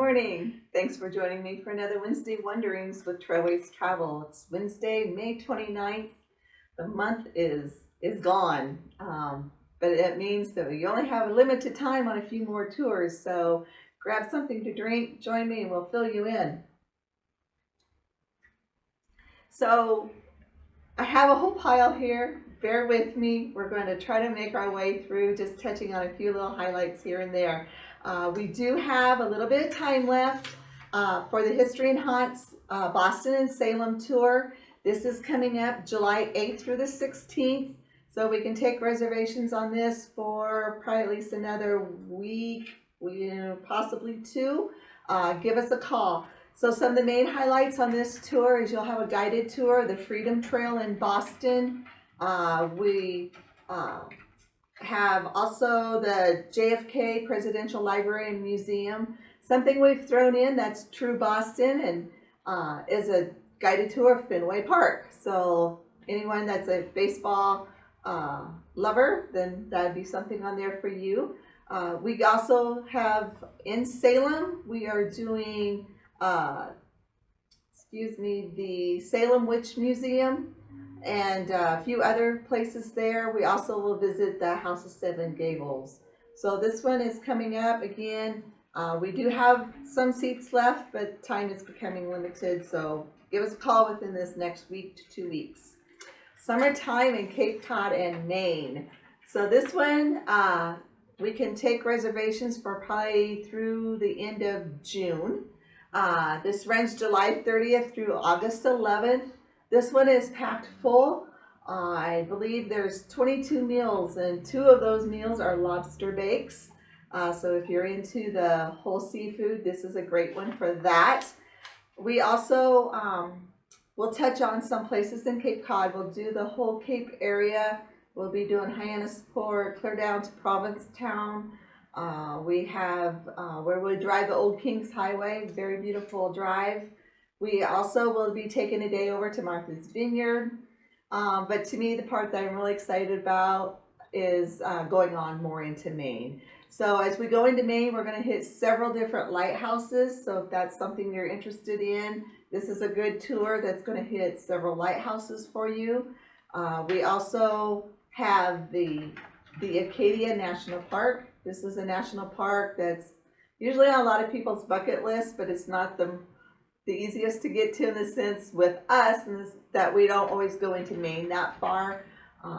morning. Thanks for joining me for another Wednesday Wonderings with Trailways Travel. It's Wednesday, May 29th. The month is gone, but it means that we only have a limited time on a few more tours. So grab something to drink, join me, and we'll fill you in. So I have a whole pile here. Bear with me. We're going to try to make our way through, just touching on a few little highlights here and there. We do have a little bit of time left for the History and Haunts Boston and Salem tour. This is coming up July 8th through the 16th. So we can take reservations on this for probably at least another week, possibly two. Give us a call. So some of the main highlights on this tour is you'll have a guided tour, the Freedom Trail in Boston. We have also the JFK Presidential Library and Museum. Something we've thrown in that's true Boston and is a guided tour of Fenway Park. So anyone that's a baseball lover, then that'd be something on there for you. We also have in Salem, we are doing the Salem Witch Museum and a few other places there. We also will visit the House of Seven Gables. So this one is coming up again. We do have some seats left, but time is becoming limited. So give us a call within this next week to 2 weeks. Summertime in Cape Cod and Maine. So this one, we can take reservations for probably through the end of June. This runs July 30th through August 11th. This one is packed full. I believe there's 22 meals, and 2 of those meals are lobster bakes. So if you're into the whole seafood, this is a great one for that. We also will touch on some places in Cape Cod. We'll do the whole Cape area. We'll be doing Hyannisport, clear down to Provincetown. We have where we drive the Old Kings Highway, very beautiful drive. We also will be taking a day over to Martha's Vineyard. But to me, the part that I'm really excited about is going on more into Maine. So as we go into Maine, we're going to hit several different lighthouses. So if that's something you're interested in, this is a good tour that's going to hit several lighthouses for you. We also have the Acadia National Park. This is a national park that's usually on a lot of people's bucket list, but it's not the easiest to get to in the sense with us, and that we don't always go into Maine that far.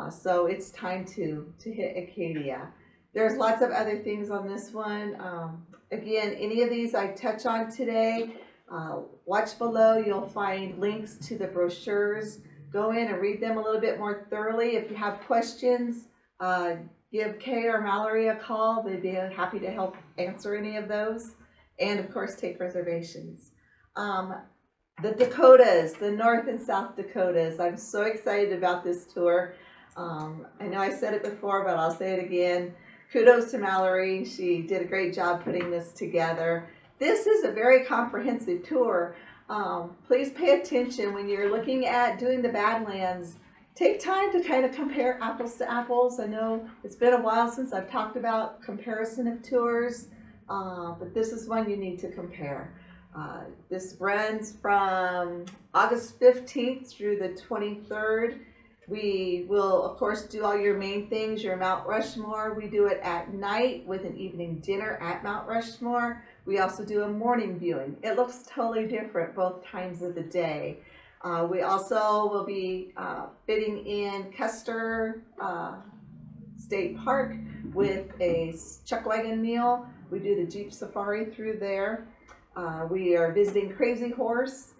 So it's time to hit Acadia. There's lots of other things on this one. Again, any of these I touch on today, watch below. You'll find links to the brochures. Go in and read them a little bit more thoroughly. If you have questions, give Kay or Mallory a call. They'd be happy to help answer any of those. And of course, take reservations. The Dakotas, the North and South Dakotas. I'm so excited about this tour. I know I said it before, but I'll say it again. Kudos to Mallory. She did a great job putting this together. This is a very comprehensive tour. Please pay attention when you're looking at doing the Badlands. Take time to kind of compare apples to apples. I know it's been a while since I've talked about comparison of tours, but this is one you need to compare. This runs from August 15th through the 23rd. We will, of course, do all your main things, your Mount Rushmore. We do it at night with an evening dinner at Mount Rushmore. We also do a morning viewing. It looks totally different both times of the day. We also will be fitting in Custer State Park with a chuck wagon meal. We do the Jeep Safari through there. We are visiting Crazy Horse.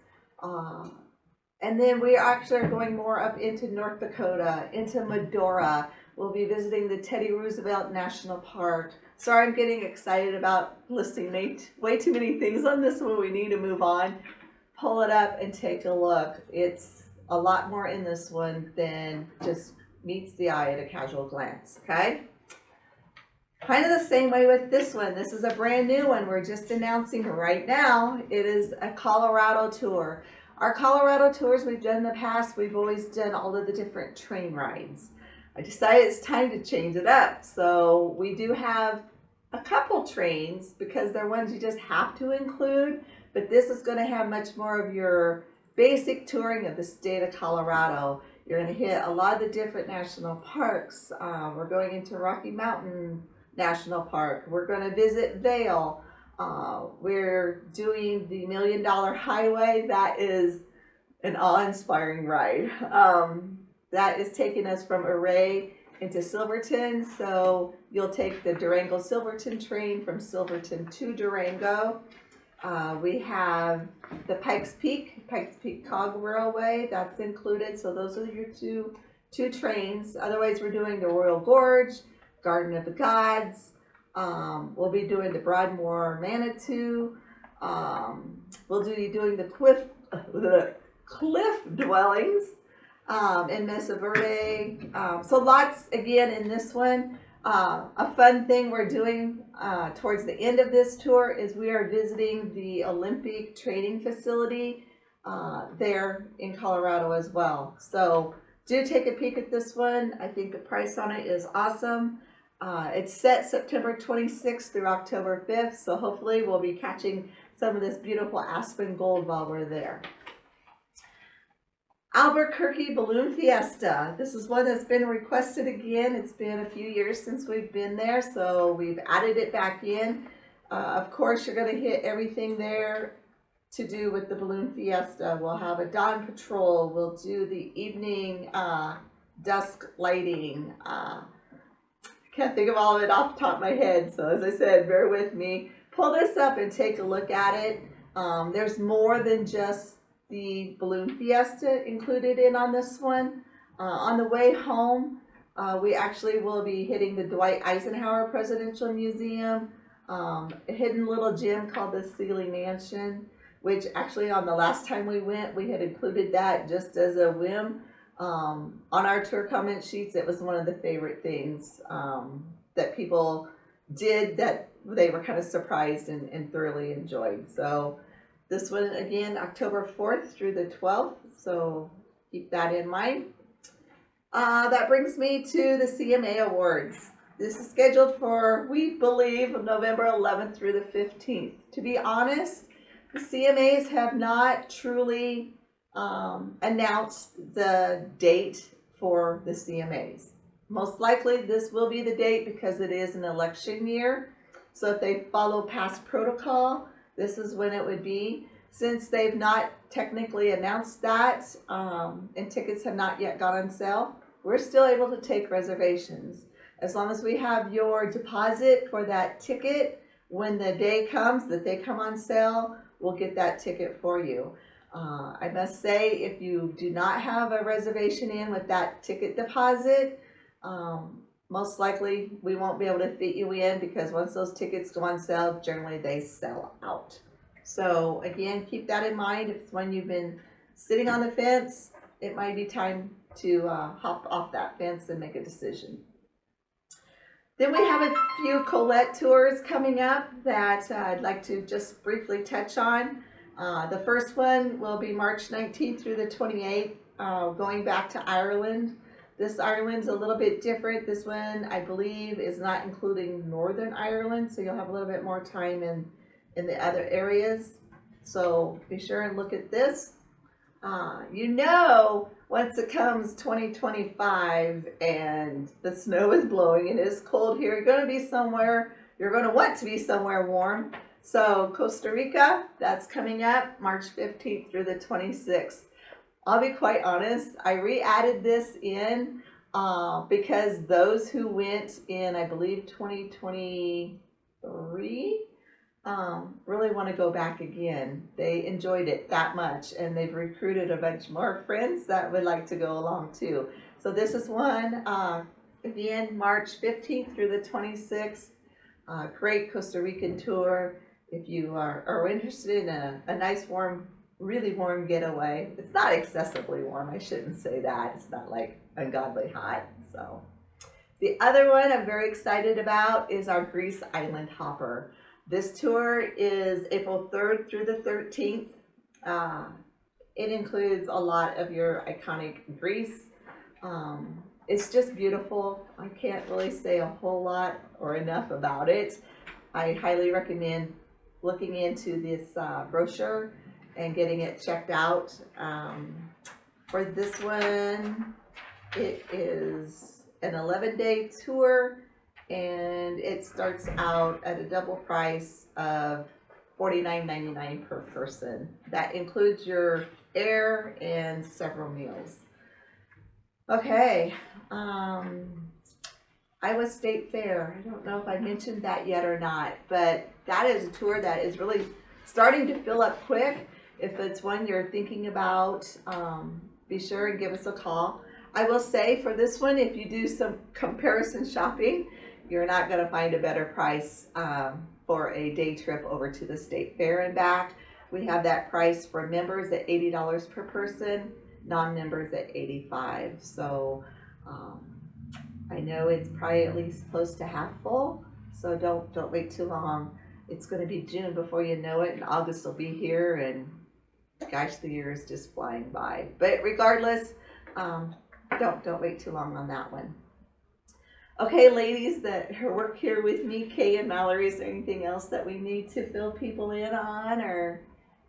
And then we actually are going more up into North Dakota, into Medora. We'll be visiting the Teddy Roosevelt National Park. Sorry, I'm getting excited about listing way too many things on this one. We need to move on. Pull it up and take a look. It's a lot more in this one than just meets the eye at a casual glance, okay? Kind of the same way with this one. This is a brand new one we're just announcing right now. It is a Colorado tour. Our Colorado tours we've done in the past, we've always done all of the different train rides. I decided it's time to change it up. So we do have a couple trains because they're ones you just have to include, but this is going to have much more of your basic touring of the state of Colorado. You're going to hit a lot of the different national parks. We're going into Rocky Mountain National Park. We're going to visit Vail. We're doing the $1 Million Highway. That is an awe-inspiring ride. That is taking us from Array into Silverton. So you'll take the Durango Silverton train from Silverton to Durango. We have the Pikes Peak Cog Railway, that's included. So those are your two trains. Otherwise, we're doing the Royal Gorge, Garden of the Gods. We'll be doing the Broadmoor Manitou. We'll be doing the cliff dwellings in Mesa Verde. So lots again in this one. A fun thing we're doing towards the end of this tour is we are visiting the Olympic training facility there in Colorado as well. So do take a peek at this one. I think the price on it is awesome. It's set September 26th through October 5th. So hopefully we'll be catching some of this beautiful aspen gold while we're there. Albuquerque Balloon Fiesta. This is one that's been requested again. It's been a few years since we've been there, so we've added it back in. Of course, you're going to hit everything there to do with the Balloon Fiesta. We'll have a dawn patrol. We'll do the evening dusk lighting. I can't think of all of it off the top of my head, so as I said, bear with me. Pull this up and take a look at it. There's more than just the Balloon Fiesta included in on this one. On the way home, we actually will be hitting the Dwight Eisenhower Presidential Museum, a hidden little gem called the Sealy Mansion, which actually on the last time we went, we had included that just as a whim. On our tour comment sheets, it was one of the favorite things that people did that they were kind of surprised and thoroughly enjoyed. So this one, again, October 4th through the 12th, so keep that in mind. That brings me to the CMA Awards. This is scheduled for, we believe, November 11th through the 15th. To be honest, the CMAs have not truly announced the date for the CMAs. Most likely this will be the date because it is an election year. So if they follow past protocol, this is when it would be. Since they've not technically announced that and tickets have not yet gone on sale, we're still able to take reservations. As long as we have your deposit for that ticket, when the day comes that they come on sale, we'll get that ticket for you. I must say, if you do not have a reservation in with that ticket deposit, most likely we won't be able to fit you in because once those tickets go on sale, generally they sell out. So again, keep that in mind. If it's when you've been sitting on the fence, it might be time to hop off that fence and make a decision. Then we have a few Colette tours coming up that I'd like to just briefly touch on. The first one will be March 19th through the 28th, going back to Ireland. This Ireland's a little bit different. This one, I believe, is not including Northern Ireland, so you'll have a little bit more time in the other areas. So be sure and look at this. Once it comes 2025 and the snow is blowing and it's cold here, you're going to want to be somewhere warm. So Costa Rica, that's coming up March 15th through the 26th. I'll be quite honest, I re-added this in because those who went in, I believe, 2023, really want to go back again. They enjoyed it that much, and they've recruited a bunch more friends that would like to go along too. So this is one, again, March 15th through the 26th. Great Costa Rican tour. If you are interested in a nice, warm, really warm getaway. It's not excessively warm, I shouldn't say that. It's not like ungodly hot. So the other one I'm very excited about is our Greece Island Hopper. This tour is April 3rd through the 13th. It includes a lot of your iconic Greece. It's just beautiful. I can't really say a whole lot or enough about it. I highly recommend looking into this brochure and getting it checked out. For this one, it is an 11-day tour, and it starts out at a double price of $49.99 per person. That includes your air and several meals. Okay, Iowa State Fair. I don't know if I mentioned that yet or not, but that is a tour that is really starting to fill up quick. If it's one you're thinking about, be sure and give us a call. I will say for this one, if you do some comparison shopping, you're not going to find a better price for a day trip over to the State Fair and back. We have that price for members at $80 per person, non-members at $85. So I know it's probably at least close to half full, so don't wait too long. It's going to be June before you know it, and August will be here, and gosh, the year is just flying by. But regardless, don't wait too long on that one. Okay, ladies that work here with me, Kay and Mallory, is there anything else that we need to fill people in on, or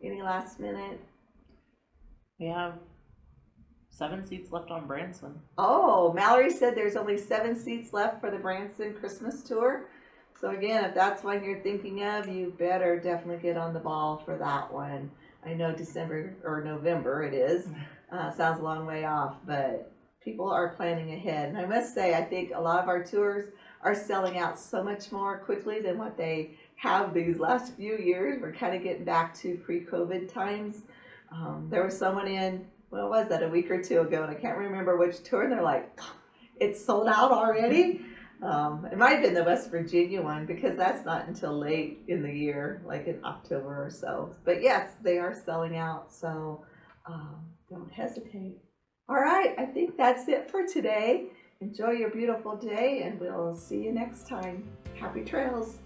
any last minute? We have 7 seats left on Branson. Oh, Mallory said there's only 7 seats left for the Branson Christmas tour. So again, if that's one you're thinking of, you better definitely get on the ball for that one. I know December or November it is. Sounds a long way off, but people are planning ahead. And I must say, I think a lot of our tours are selling out so much more quickly than what they have these last few years. We're kind of getting back to pre-COVID times. There was someone in, what was that, a week or two ago, and I can't remember which tour, and they're like, it's sold out already? It might have been the West Virginia one, because that's not until late in the year, like in October or so. But yes, they are selling out, so don't hesitate. All right, I think that's it for today. Enjoy your beautiful day, and we'll see you next time. Happy trails.